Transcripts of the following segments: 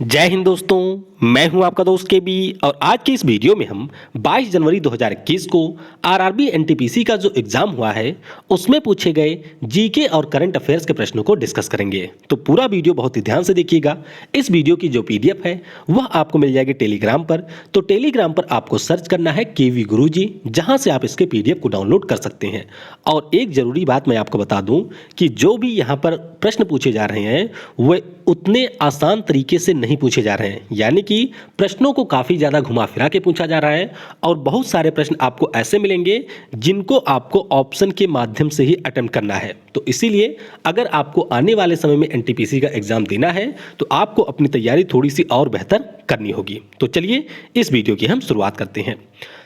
जय हिंद दोस्तों, मैं हूं आपका दोस्त केबी और आज की इस वीडियो में हम 22 जनवरी 2021 को आरआरबी एनटीपीसी का जो एग्जाम हुआ है उसमें पूछे गए जीके और करंट अफेयर्स के प्रश्नों को डिस्कस करेंगे। तो पूरा वीडियो बहुत ही ध्यान से देखिएगा। इस वीडियो की जो पीडीएफ है वह आपको मिल जाएगी टेलीग्राम पर। तो टेलीग्राम पर आपको सर्च करना है केवी गुरुजी, जहां से आप इसके पीडीएफ को डाउनलोड कर सकते हैं। और एक जरूरी बात मैं आपको बता दूं कि जो भी यहाँ पर प्रश्न पूछे जा रहे हैं वे उतने आसान तरीके से नहीं पूछे जा रहे हैं, यानी कि प्रश्नों को काफ़ी ज़्यादा घुमा फिरा के पूछा जा रहा है और बहुत सारे प्रश्न आपको ऐसे मिलेंगे जिनको आपको ऑप्शन के माध्यम से ही अटेम्प्ट करना है। तो इसीलिए अगर आपको आने वाले समय में एनटीपीसी का एग्जाम देना है तो आपको अपनी तैयारी थोड़ी सी और बेहतर करनी होगी। तो चलिए इस वीडियो की हम शुरुआत करते हैं।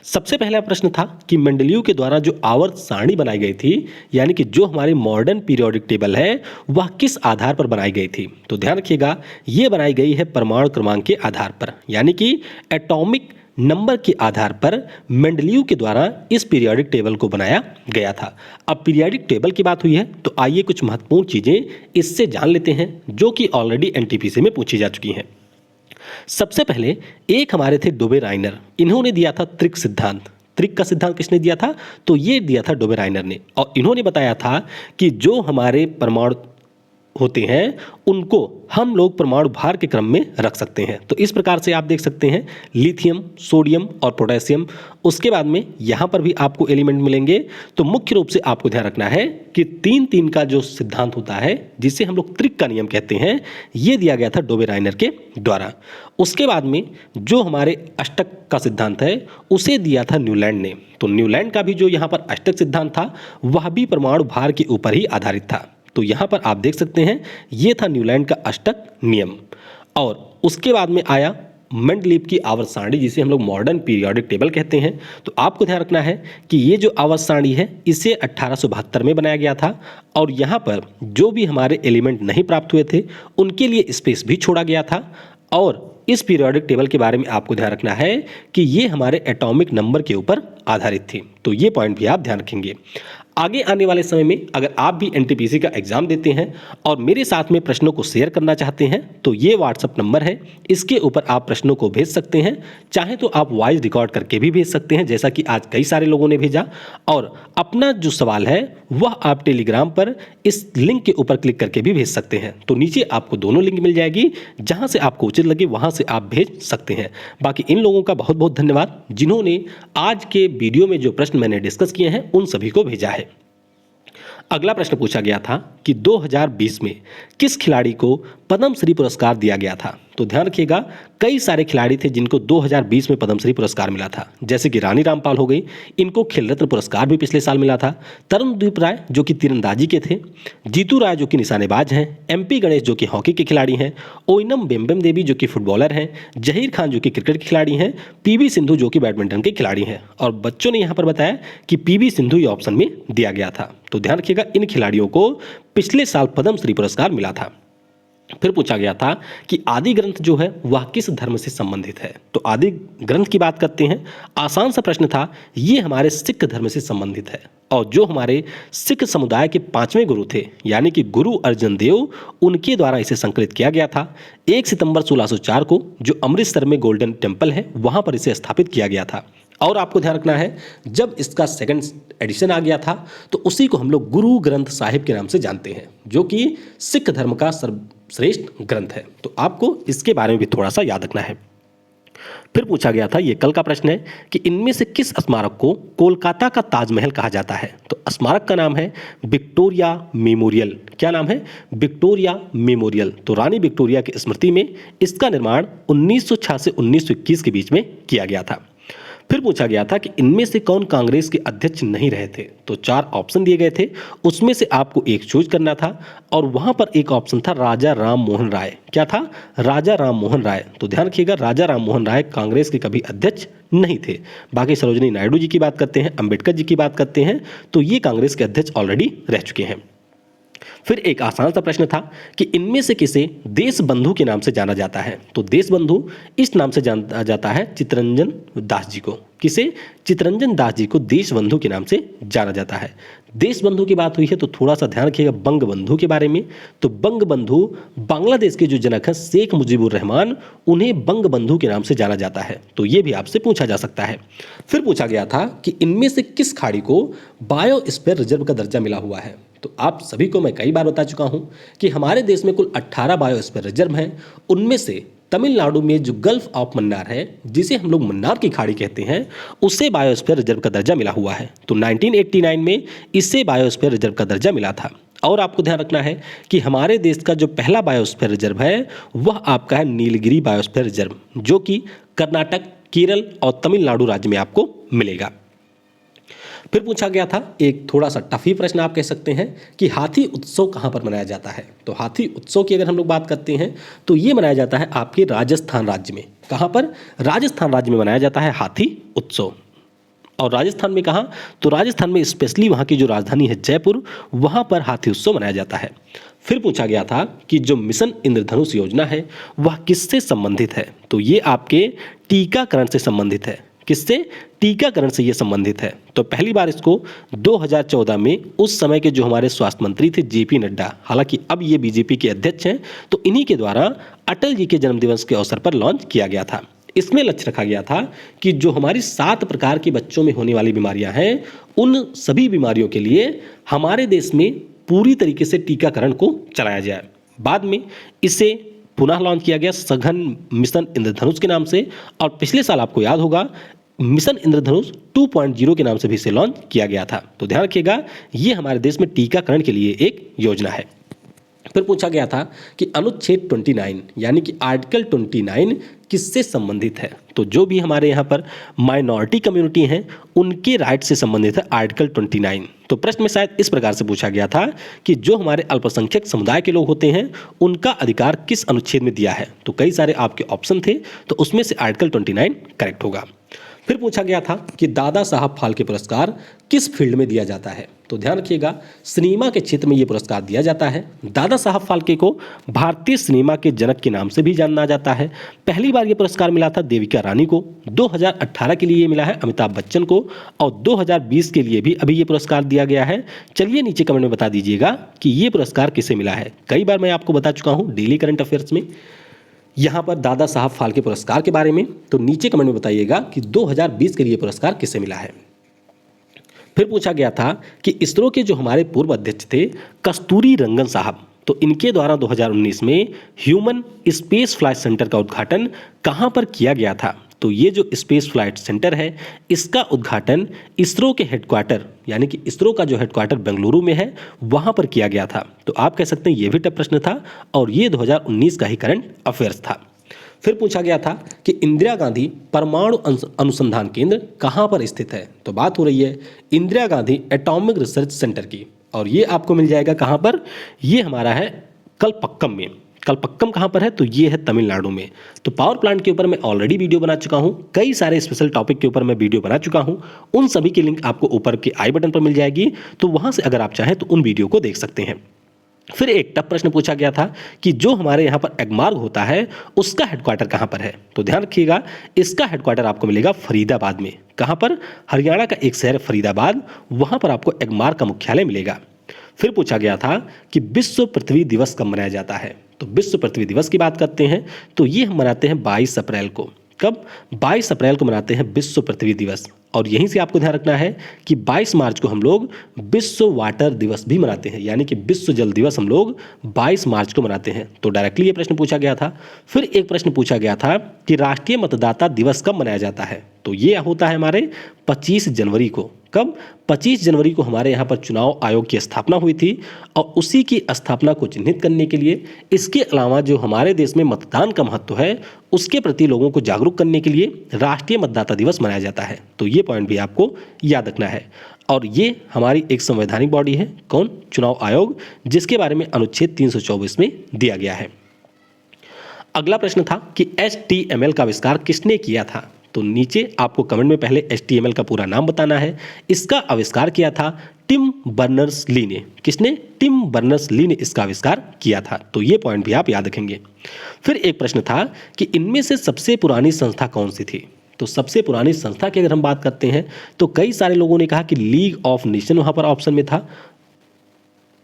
सबसे पहला प्रश्न था कि मेंडलीव के द्वारा जो आवर्त सारणी बनाई गई थी, यानी कि जो हमारी मॉडर्न पीरियोडिक टेबल है वह किस आधार पर बनाई गई थी। तो ध्यान रखिएगा, यह बनाई गई है परमाणु क्रमांक के आधार पर, यानी कि एटॉमिक नंबर के आधार पर मेंडलीव के द्वारा इस पीरियोडिक टेबल को बनाया गया था। अब पीरियोडिक टेबल की बात हुई है तो आइए कुछ महत्वपूर्ण चीजें इससे जान लेते हैं जो कि ऑलरेडी एनटीपीसी में पूछी जा चुकी हैं। सबसे पहले एक हमारे थे डोबेराइनर, इन्होंने दिया था त्रिक सिद्धांत। त्रिक का सिद्धांत किसने दिया था? तो ये दिया था डोबेराइनर ने, और इन्होंने बताया था कि जो हमारे परमाणु होते हैं उनको हम लोग परमाणु भार के क्रम में रख सकते हैं। तो इस प्रकार से आप देख सकते हैं लिथियम, सोडियम और पोटेशियम। उसके बाद में यहाँ पर भी आपको एलिमेंट मिलेंगे। तो मुख्य रूप से आपको ध्यान रखना है कि 3-3 का जो सिद्धांत होता है जिसे हम लोग त्रिक का नियम कहते हैं, ये दिया गया था डोबेराइनर के द्वारा। उसके बाद में जो हमारे अष्टक का सिद्धांत है उसे दिया था न्यूलैंड ने। तो न्यूलैंड का भी जो यहाँ पर अष्टक सिद्धांत था वह भी परमाणु भार के ऊपर ही आधारित था। तो यहाँ पर आप देख सकते हैं ये था न्यूलैंड का अष्टक नियम। और उसके बाद में आया मेंडलीव की आवर्त सारणी, जिसे हम लोग मॉडर्न पीरियोडिक टेबल कहते हैं। तो आपको ध्यान रखना है कि ये जो आवर्त सारणी है इसे 1872 में बनाया गया था और यहाँ पर जो भी हमारे एलिमेंट नहीं प्राप्त हुए थे उनके लिए स्पेस भी छोड़ा गया था। और इस पीरियोडिक टेबल के बारे में आपको ध्यान रखना है कि ये हमारे एटॉमिक नंबर के ऊपर आधारित थी। तो ये पॉइंट भी आप ध्यान रखेंगे। आगे आने वाले समय में अगर आप भी एनटीपीसी का एग्जाम देते हैं और मेरे साथ में प्रश्नों को शेयर करना चाहते हैं तो ये व्हाट्सएप नंबर है, इसके ऊपर आप प्रश्नों को भेज सकते हैं। चाहे तो आप वॉइस रिकॉर्ड करके भी भेज सकते हैं, जैसा कि आज कई सारे लोगों ने भेजा। और अपना जो सवाल है वह आप टेलीग्राम पर इस लिंक के ऊपर क्लिक करके भी भेज सकते हैं। तो नीचे आपको दोनों लिंक मिल जाएगी, जहां से आपको उचित लगे वहां से आप भेज सकते हैं। बाकी इन लोगों का बहुत बहुत धन्यवाद जिन्होंने आज के वीडियो में जो प्रश्न मैंने डिस्कस किए हैं उन सभी को भेजा है। अगला प्रश्न पूछा गया था कि 2020 में किस खिलाड़ी को पद्मश्री पुरस्कार दिया गया था। तो ध्यान रखिएगा, कई सारे खिलाड़ी थे जिनको 2020 में पद्मश्री पुरस्कार मिला था, जैसे कि रानी रामपाल हो गई, इनको खेल रत्न पुरस्कार भी पिछले साल मिला था। तरुणदीप राय जो कि तीरंदाजी के थे, जीतू राय जो कि निशानेबाज हैं, एमपी गणेश जो कि हॉकी के खिलाड़ी हैं, ओइनम बेम्बेम देवी जो कि फुटबॉलर हैं, जहीर खान जो कि क्रिकेट के खिलाड़ी हैं, पीवी सिंधु जो कि बैडमिंटन के खिलाड़ी हैं। और बच्चों ने यहाँ पर बताया कि पीवी सिंधु ये ऑप्शन में दिया गया था। तो ध्यान रखिएगा, इन खिलाड़ियों को पिछले साल पद्मश्री पुरस्कार मिला था। फिर पूछा गया था कि आदि ग्रंथ जो है वह किस धर्म से संबंधित है। तो आदि ग्रंथ की बात करते हैं, आसान सा प्रश्न था, ये हमारे सिख धर्म से संबंधित है। और जो हमारे सिख समुदाय के 5वें गुरु थे, यानी कि गुरु अर्जन देव, उनके द्वारा इसे संकलित किया गया था। 1 सितंबर 1604 को जो अमृतसर में गोल्डन टेम्पल है वहां पर इसे स्थापित किया गया था। और आपको ध्यान रखना है, जब इसका सेकंड एडिशन आ गया था तो उसी को हम लोग गुरु ग्रंथ साहिब के नाम से जानते हैं, जो कि सिख धर्म का सर्वश्रेष्ठ ग्रंथ है। तो आपको इसके बारे में भी थोड़ा सा याद रखना है। फिर पूछा गया था, ये कल का प्रश्न है, कि इनमें से किस स्मारक को कोलकाता का ताजमहल कहा जाता है। तो स्मारक का नाम है विक्टोरिया मेमोरियल। क्या नाम है? Victoria memorial. तो रानी विक्टोरिया की स्मृति में इसका निर्माण 1906 से 1921 के बीच में किया गया था। फिर पूछा गया था कि इनमें से कौन कांग्रेस के अध्यक्ष नहीं रहे थे। तो 4 ऑप्शन दिए गए थे, उसमें से आपको एक चूज करना था और वहां पर एक ऑप्शन था राजा राम मोहन राय। क्या था? राजा राम मोहन राय। तो ध्यान रखिएगा, राजा राम मोहन राय कांग्रेस के कभी अध्यक्ष नहीं थे। बाकी सरोजिनी नायडू जी की बात करते हैं, अंबेडकर जी की बात करते हैं, तो ये कांग्रेस के अध्यक्ष ऑलरेडी रह चुके हैं। फिर एक आसान सा प्रश्न था कि इनमें से किसे देश बंधु के नाम से जाना जाता है। तो देश बंधु इस नाम से जाना जाता है चित्तरंजन दास जी को। किसे? चितरंजन दास जी को देशबंधु के नाम से जाना जाता है। देशबंधु की बात हुई है तो थोड़ा सा ध्यान रखिएगा बंगबंधु के बारे में। तो बंगबंधु बांग्लादेश के जो जनक हैं शेख मुजीबुर रहमान, उन्हें बंगबंधु के नाम से जाना जाता है। तो ये भी आपसे पूछा जा सकता है। फिर पूछा गया था कि इनमें से किस खाड़ी को बायोस्फीयर रिजर्व का दर्जा मिला हुआ है। तो आप सभी को मैं कई बार बता चुका हूं कि हमारे देश में कुल 18 बायोस्फीयर रिजर्व हैं। उनमें से तमिलनाडु में जो गल्फ ऑफ मन्नार है, जिसे हम लोग मन्नार की खाड़ी कहते हैं, उसे बायोस्फीयर रिजर्व का दर्जा मिला हुआ है। तो 1989 में इसे बायोस्फीयर रिजर्व का दर्जा मिला था। और आपको ध्यान रखना है कि हमारे देश का जो पहला बायोस्फीयर रिजर्व है वह आपका है नीलगिरी बायोस्फीयर रिजर्व, जो कि कर्नाटक, केरल और तमिलनाडु राज्य में आपको मिलेगा। फिर पूछा गया था एक थोड़ा सा टफी प्रश्न आप कह सकते हैं कि हाथी उत्सव कहाँ पर मनाया जाता है। तो हाथी उत्सव की अगर हम लोग बात करते हैं तो ये मनाया जाता है आपके राजस्थान राज्य में। कहाँ पर? राजस्थान राज्य में मनाया जाता है हाथी उत्सव। और राजस्थान में कहाँ? तो राजस्थान में स्पेशली वहाँ की जो राजधानी है जयपुर, वहाँ पर हाथी उत्सव मनाया जाता है। फिर पूछा गया था कि जो मिशन इंद्रधनुष योजना है वह किससे संबंधित है। तो ये आपके टीकाकरण से संबंधित है। किससे? टीकाकरण से ये संबंधित है। तो पहली बार इसको 2014 में उस समय के जो हमारे स्वास्थ्य मंत्री थे जेपी नड्डा, हालांकि अब ये बीजेपी के अध्यक्ष हैं, तो इन्हीं के द्वारा अटल जी के जन्मदिवस के अवसर पर लॉन्च किया गया था। इसमें लक्ष्य रखा गया था कि जो हमारी 7 प्रकार की बच्चों में होने वाली बीमारियां हैं, उन सभी बीमारियों के लिए हमारे देश में पूरी तरीके से टीकाकरण को चलाया जाए। बाद में इसे पुनः लॉन्च किया गया सघन मिशन इंद्रधनुष के नाम से, और पिछले साल आपको याद होगा मिशन इंद्रधनुष 2.0 के नाम से भी इसे लॉन्च किया गया था। तो ध्यान रखिएगा ये हमारे देश में टीकाकरण के लिए एक योजना है। फिर पूछा गया था कि अनुच्छेद 29 यानी कि आर्टिकल 29 किससे संबंधित है। तो जो भी हमारे यहाँ पर माइनॉरिटी कम्युनिटी हैं उनके राइट से संबंधित है आर्टिकल 29। तो प्रश्न में शायद इस प्रकार से पूछा गया था कि जो हमारे अल्पसंख्यक समुदाय के लोग होते हैं उनका अधिकार किस अनुच्छेद में दिया है। तो कई सारे आपके ऑप्शन थे, तो उसमें से आर्टिकल 29 करेक्ट होगा। फिर पूछा गया था कि दादा साहब फाल्के पुरस्कार किस फील्ड में दिया जाता है। तो ध्यान रखिएगा सिनेमा के क्षेत्र में यह पुरस्कार दिया जाता है। दादा साहब फाल्के को भारतीय सिनेमा के जनक के नाम से भी जाना जाता है। पहली बार यह पुरस्कार मिला था देविका रानी को, 2018 के लिए ये मिला है अमिताभ बच्चन को, और 2020 के लिए भी अभी ये पुरस्कार दिया गया है। चलिए नीचे कमेंट में बता दीजिएगा कि ये पुरस्कार किसे मिला है। कई बार मैं आपको बता चुका हूँ डेली करंट अफेयर्स में यहाँ पर दादा साहब फाल्के पुरस्कार के बारे में, तो नीचे कमेंट में बताइएगा कि 2020 के लिए पुरस्कार किसे मिला है। फिर पूछा गया था कि इसरो के जो हमारे पूर्व अध्यक्ष थे कस्तूरी रंगन साहब, तो इनके द्वारा 2019 में ह्यूमन स्पेस फ्लाइट सेंटर का उद्घाटन कहाँ पर किया गया था। तो ये जो स्पेस फ्लाइट सेंटर है इसका उद्घाटन इसरो के हेडक्वार्टर यानी कि इसरो का जो हेडक्वार्टर बेंगलुरु में है वहाँ पर किया गया था। तो आप कह सकते हैं ये भी टफ प्रश्न था और ये 2019 का ही करंट अफेयर्स था। फिर पूछा गया था कि इंदिरा गांधी परमाणु अनुसंधान केंद्र कहाँ पर स्थित है। तो बात हो रही है Indira Gandhi atomic research centre की, और ये आपको मिल जाएगा कहाँ पर, ये हमारा है कलपक्कम में। कलपक्कम कहाँ पर है, तो ये है तमिलनाडु में। तो पावर प्लांट के ऊपर मैं ऑलरेडी वीडियो बना चुका हूँ, कई सारे स्पेशल टॉपिक के ऊपर मैं वीडियो बना चुका हूँ, उन सभी की लिंक आपको ऊपर के आई बटन पर मिल जाएगी, तो वहाँ से अगर आप चाहें तो उन वीडियो को देख सकते हैं। फिर एक टफ प्रश्न पूछा गया था कि जो हमारे यहाँ पर एगमार्ग होता है उसका हेडक्वार्टर कहाँ पर है। तो ध्यान रखिएगा इसका हेडक्वार्टर आपको मिलेगा फरीदाबाद में। कहाँ पर, हरियाणा का एक शहर है फरीदाबाद, वहाँ पर आपको एगमार्ग का मुख्यालय मिलेगा। फिर पूछा गया था कि विश्व पृथ्वी दिवस कब मनाया जाता है। तो विश्व पृथ्वी दिवस की बात करते हैं तो ये हम मनाते हैं 22 अप्रैल को। कब, 22 अप्रैल को मनाते हैं विश्व पृथ्वी दिवस। और यहीं से आपको ध्यान रखना है कि 22 मार्च को हम लोग विश्व वाटर दिवस भी मनाते हैं, यानी कि विश्व जल दिवस हम लोग 22 मार्च को मनाते हैं। तो डायरेक्टली ये प्रश्न पूछा गया था। फिर एक प्रश्न पूछा गया था कि राष्ट्रीय मतदाता दिवस कब मनाया जाता है। तो ये होता है हमारे 25 जनवरी को। कब, 25 जनवरी को हमारे यहाँ पर चुनाव आयोग की स्थापना हुई थी, और उसी की स्थापना को चिन्हित करने के लिए, इसके अलावा जो हमारे देश में मतदान का महत्व है उसके प्रति लोगों को जागरूक करने के लिए राष्ट्रीय मतदाता दिवस मनाया जाता है। तो ये पॉइंट भी आपको याद रखना है। और ये हमारी एक संवैधानिक बॉडी है, कौन, चुनाव आयोग, जिसके बारे में अनुच्छेद 324 में दिया गया है। अगला प्रश्न था कि HTML का आविष्कार किसने किया था। तो नीचे आपको कमेंट में पहले HTML का पूरा नाम बताना है। इसका आविष्कार किया था टिम बर्नर्स-ली ने। किसने, टिम बर्नर्स-ली ने इसका आविष्कार किया था। तो ये पॉइंट भी आप याद रखेंगे। फिर एक प्रश्न था कि इनमें से सबसे पुरानी संस्था कौन सी थी। तो सबसे पुरानी संस्था की अगर हम बात करते हैं तो कई सारे लोगों ने कहा कि लीग ऑफ नेशन वहाँ पर ऑप्शन में था,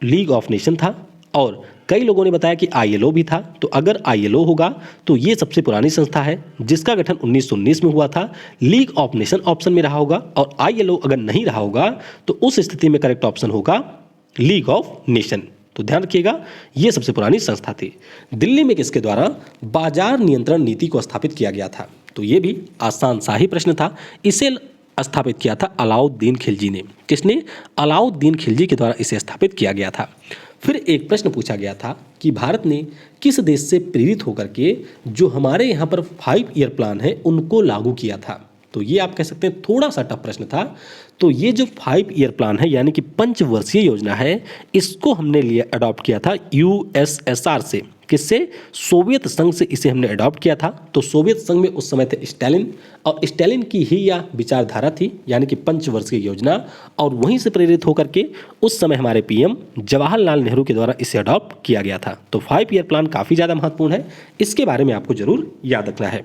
लीग ऑफ नेशन था, और कई लोगों ने बताया कि आईएलओ भी था। तो अगर आईएलओ होगा तो ये सबसे पुरानी संस्था है जिसका गठन 1919 में हुआ था। लीग ऑफ नेशन ऑप्शन में रहा होगा और आईएलओ अगर नहीं रहा होगा तो उस स्थिति में करेक्ट ऑप्शन होगा लीग ऑफ नेशन। तो ध्यान रखिएगा, ये सबसे पुरानी संस्था थी। दिल्ली में किसके द्वारा बाजार नियंत्रण नीति को स्थापित किया गया था? तो ये भी आसान सा ही प्रश्न था। इसे स्थापित किया था अलाउद्दीन खिलजी ने। किसने? अलाउद्दीन खिलजी के द्वारा इसे स्थापित किया गया था। फिर एक प्रश्न पूछा गया था कि भारत ने किस देश से प्रेरित होकर के जो हमारे यहाँ पर 5 ईयर प्लान है उनको लागू किया था? तो ये आप कह सकते हैं थोड़ा सा टफ प्रश्न था। तो ये जो 5 ईयर प्लान है यानी कि पंचवर्षीय योजना है, इसको हमने लिए अडॉप्ट किया था यूएसएसआर से। किससे? सोवियत संघ से इसे हमने अडॉप्ट किया था। तो सोवियत संघ में उस समय थे स्टालिन, और स्टालिन की ही यह विचारधारा थी यानी कि पंचवर्षीय योजना, और वहीं से प्रेरित होकर के उस समय हमारे पीएम जवाहरलाल नेहरू के द्वारा इसे अडॉप्ट किया गया था। तो 5 ईयर प्लान काफ़ी ज़्यादा महत्वपूर्ण है, इसके बारे में आपको जरूर याद रखना है।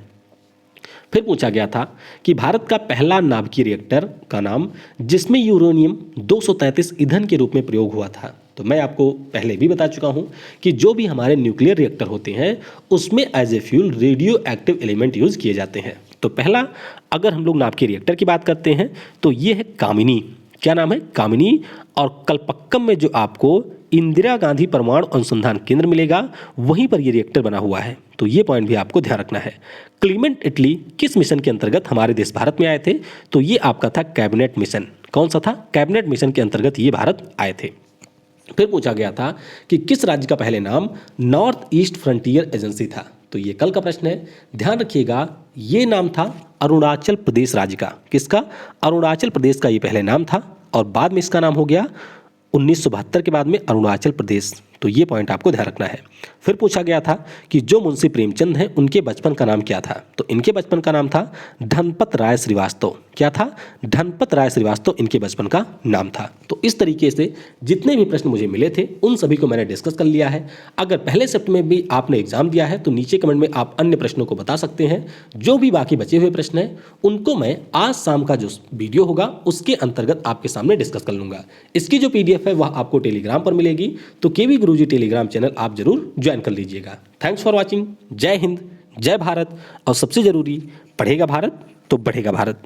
फिर पूछा गया था कि भारत का पहला नाभिकीय रिएक्टर का नाम जिसमें यूरेनियम 233 ईंधन के रूप में प्रयोग हुआ था। तो मैं आपको पहले भी बता चुका हूं कि जो भी हमारे न्यूक्लियर रिएक्टर होते हैं उसमें as a fuel radioactive element use किए जाते हैं। तो पहला अगर हम लोग नाभिकीय रिएक्टर की बात करते हैं तो ये है कामिनी। क्या नाम है? कामिनी। और कलपक्कम में जो आपको इंदिरा गांधी परमाणु अनुसंधान केंद्र मिलेगा वहीं पर ये रिएक्टर बना हुआ है। तो ये पॉइंट भी आपको ध्यान रखना है। क्लीमेंट इटली किस मिशन के अंतर्गत हमारे देश भारत में आए थे? तो ये आपका था कैबिनेट मिशन। कौन सा था? कैबिनेट मिशन के अंतर्गत ये भारत आए थे। फिर पूछा गया था कि किस राज्य का पहले नाम नॉर्थ ईस्ट फ्रंटियर एजेंसी था? तो ये कल का प्रश्न है, ध्यान रखिएगा। ये नाम था अरुणाचल प्रदेश राज्य का। किसका? अरुणाचल प्रदेश का ये पहले नाम था और बाद में इसका नाम हो गया 1972 के बाद में अरुणाचल प्रदेश। तो ये पॉइंट आपको ध्यान रखना है। फिर पूछा गया था कि जो मुंशी प्रेमचंद हैं उनके बचपन का नाम क्या था? तो इनके बचपन का नाम था धनपत राय श्रीवास्तव। क्या था? धनपत राय श्रीवास्तव इनके बचपन का नाम था। तो इस तरीके से जितने भी प्रश्न मुझे मिले थे उन सभी को मैंने डिस्कस कर लिया है। अगर पहले शिफ्ट में भी आपने एग्जाम दिया है तो नीचे कमेंट में आप अन्य प्रश्नों को बता सकते हैं। जो भी बाकी बचे हुए प्रश्न हैं उनको मैं आज शाम का जो वीडियो होगा उसके अंतर्गत आपके सामने डिस्कस कर लूंगा। इसकी जो पीडीएफ है वह आपको टेलीग्राम पर मिलेगी। तो केवी गुरुजी टेलीग्राम चैनल आप जरूर ज्वाइन कर लीजिएगा। Thanks for watching. जय हिंद, जय भारत, और सबसे जरूरी, पढ़ेगा भारत तो बढ़ेगा भारत।